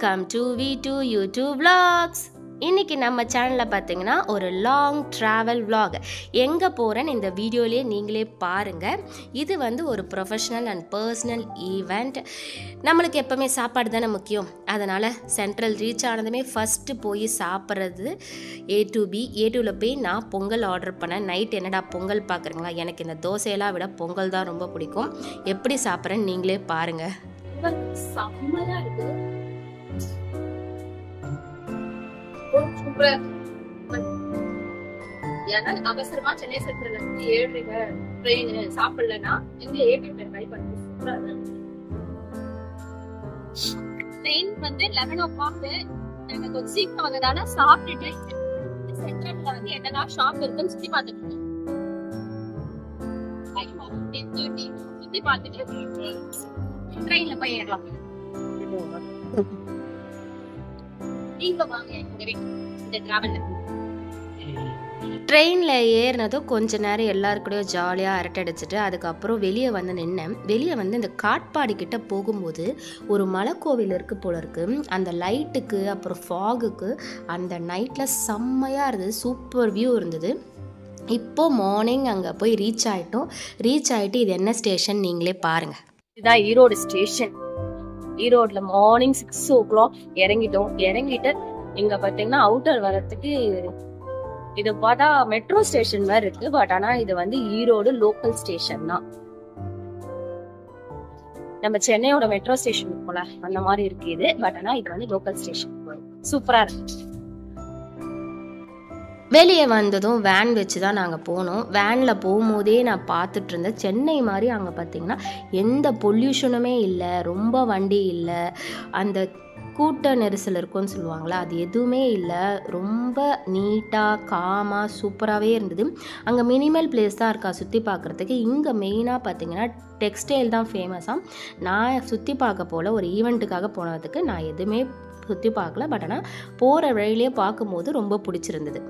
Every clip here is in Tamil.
Welcome to V2 YouTube vlogs. இன்னைக்கு நம்ம சேனலில் பார்த்தீங்கன்னா ஒரு லாங் ட்ராவல் vlog. எங்கே போகிறேன்னு இந்த வீடியோலேயே நீங்களே பாருங்கள். இது வந்து ஒரு ப்ரொஃபஷ்னல் அண்ட் பர்சனல் ஈவெண்ட். நம்மளுக்கு எப்போவுமே சாப்பாடு தானே முக்கியம். அதனால் சென்ட்ரல் ரீச் ஆனதுமே ஃபஸ்ட்டு போய் சாப்பிட்றது A2வில் போய் நான் பொங்கல் ஆர்டர் பண்ணேன். நைட் என்னடா பொங்கல் பார்க்குறீங்களா? எனக்கு இந்த தோசையெல்லாம் விட பொங்கல் தான் ரொம்ப பிடிக்கும். எப்படி சாப்பிட்றேன்னு நீங்களே பாருங்கள். செம்மையா இருக்கு. அவசரமா சென்னை சென்ட்ரல் இருந்து 7 ட்ரெயின் சாப்பிடலன்னா எங்க ஏடிஎம் ட்ரை பண்ணி சூப்பரா இருக்கு. ட்ரெயின் வந்து 11 o'clock. எனக்கு கொஞ்சம் சீக்கிரம் வந்ததால சாப்பிட்டுட்டு சென்ட்ரல்ல வந்து என்னெல்லாம் ஷாப் இருக்குன்னு சுத்தி பார்த்துட்டு சுத்தி பார்த்துட்டு ட்ரெயின்ல போய் ஏறலாம். நீங்க வாங்க இந்த டிராவல்ல. ட்ரெயினில் ஏறினதும் கொஞ்ச நேரம் எல்லாருக்கூடயும் ஜாலியாக அரட்டை அடிச்சுட்டு அதுக்கப்புறம் வெளியே வந்து நின்னேன். வெளியே வந்து இந்த காட்பாடி கிட்ட போகும்போது ஒரு மலைக்கோவில் இருக்குது போல இருக்குது. அந்த லைட்டுக்கு அப்புறம் ஃபாகுக்கு அந்த நைட்டில் செம்மையாக இருந்தது. சூப்பர் வியூ இருந்தது. இப்போது மார்னிங் அங்கே போய் ரீச் ஆகிட்டு இது என்ன ஸ்டேஷன் நீங்களே பாருங்கள். இதுதான் ஈரோடு ஸ்டேஷன். ஈரோடுல மார்னிங் 6 o'clock இறங்கிட்டு இங்க பாத்தீங்கன்னா அவுட்டர் வரத்துக்கு இது பார்த்தா மெட்ரோ ஸ்டேஷன் மாதிரி இருக்கு. பட் ஆனா இது வந்து ஈரோடு லோக்கல் ஸ்டேஷன் தான். நம்ம சென்னையோட மெட்ரோ ஸ்டேஷன் போல அந்த மாதிரி இருக்கு இது. பட் ஆனா இது வந்து லோக்கல் ஸ்டேஷன். சூப்பரா இருக்கு. வெளியே வந்ததும் வேன் வச்சு தான் நாங்கள் போனோம். வேனில் போகும்போதே நான் பார்த்துட்டு இருந்தேன். சென்னை மாதிரி அங்கே பார்த்திங்கன்னா எந்த பொல்யூஷனுமே இல்லை, ரொம்ப வண்டி இல்லை, அந்த கூட்ட நெரிசல் இருக்குன்னு சொல்லுவாங்களா, அது எதுவுமே இல்லை. ரொம்ப நீட்டாக காமாக சூப்பராகவே இருந்தது. அங்கே மினிமல் பிளேஸ் தான் இருக்கா சுற்றி பார்க்குறதுக்கு. இங்கே மெயினாக பார்த்திங்கன்னா டெக்ஸ்டைல் தான் ஃபேமஸாக. நான் சுற்றி பார்க்க போல் ஒரு ஈவெண்ட்டுக்காக போனதுக்கு நான் எதுவுமே சுற்றி பார்க்கல. பட் ஆனால் போகிற வழியிலே பார்க்கும்போது ரொம்ப பிடிச்சிருந்தது.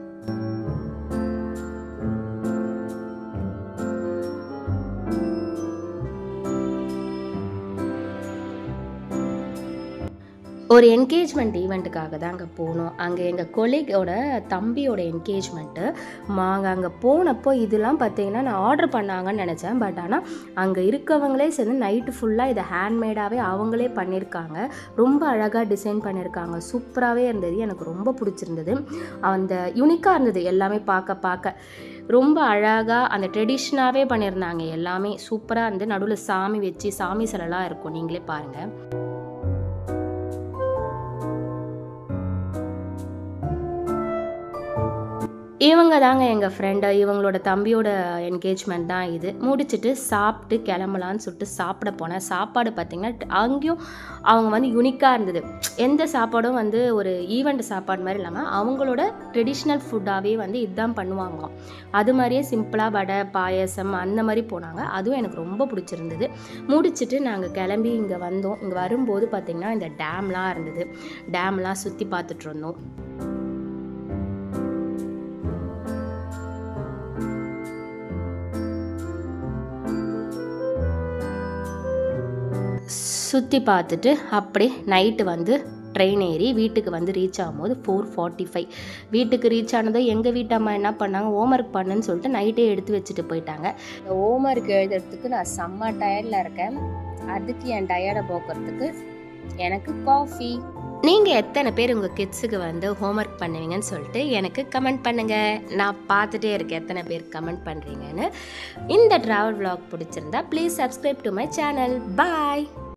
ஒரு என்கேஜ்மெண்ட் ஈவெண்ட்டுக்காக தான் அங்கே போனோம். அங்கே எங்கள் கொலீகோட தம்பியோட என்கேஜ்மெண்ட்டு. நாங்கள் அங்கே போனப்போ இதெல்லாம் பார்த்தீங்கன்னா நான் ஆர்டர் பண்ணாங்கன்னு நினச்சேன். பட் ஆனால் அங்கே இருக்கவங்களே சேர்ந்து நைட்டு ஃபுல்லாக இதை ஹேண்ட்மேடாகவே அவங்களே பண்ணியிருக்காங்க. ரொம்ப அழகாக டிசைன் பண்ணியிருக்காங்க. சூப்பராகவே இருந்தது. எனக்கு ரொம்ப பிடிச்சிருந்தது. அந்த யூனிக்காக இருந்தது. எல்லாமே பார்க்க ரொம்ப அழகாக அந்த ட்ரெடிஷ்னலாகவே பண்ணியிருந்தாங்க. எல்லாமே சூப்பராக இருந்து நடுவில் சாமி வச்சு சாமி சிலைலாம் இருக்கும். நீங்களே பாருங்கள். இவங்க தாங்க எங்கள் ஃப்ரெண்டு. இவங்களோட தம்பியோட என்கேஜ்மெண்ட் தான் இது. முடிச்சுட்டு சாப்பிட்டு கிளம்பலான்னு சொல்லிட்டு சாப்பிட போனேன். சாப்பாடு பார்த்திங்கன்னா அங்கேயும் அவங்க வந்து யூனிக்காக இருந்தது. எந்த சாப்பாடும் வந்து ஒரு ஈவெண்ட் சாப்பாடு மாதிரி இல்லாமல் அவங்களோட ட்ரெடிஷ்னல் ஃபுட்டாகவே வந்து இதுதான் பண்ணுவாங்களாம். அது மாதிரியே சிம்பிளாக வடை பாயசம் அந்த மாதிரி போனாங்க. அதுவும் எனக்கு ரொம்ப பிடிச்சிருந்தது. முடிச்சுட்டு நாங்கள் கிளம்பி இங்கே வந்தோம். இங்கே வரும்போது பார்த்திங்கன்னா இந்த டேம்லாம் இருந்தது. டேம்லாம் சுற்றி பார்த்துட்டு இருந்தோம். சுற்றி பார்த்துட்டு அப்படியே நைட்டு வந்து ட்ரெயின் ஏறி வீட்டுக்கு வந்து ரீச் ஆகும்போது 4:45. வீட்டுக்கு ரீச் ஆனதும் எங்கள் வீட்டு அம்மா என்ன பண்ணாங்க, ஹோம்ஒர்க் பண்ணுன்னு சொல்லிட்டு நைட்டே எடுத்து வச்சுட்டு போயிட்டாங்க. இந்த ஹோம்ஒர்க் எழுதுறதுக்கு நான் செம்ம டயர்டில் இருக்கேன். அதுக்கு என் டயர்டை போக்குறதுக்கு எனக்கு காஃபி. நீங்கள் எத்தனை பேர் உங்கள் கிட்ஸுக்கு வந்து ஹோம்ஒர்க் பண்ணுவீங்கன்னு சொல்லிட்டு எனக்கு கமெண்ட் பண்ணுங்கள். நான் பார்த்துட்டே இருக்கேன் எத்தனை பேர் கமெண்ட் பண்ணுறீங்கன்னு. இந்த ட்ராவல் vlog பிடிச்சிருந்தா please subscribe to my channel. Bye.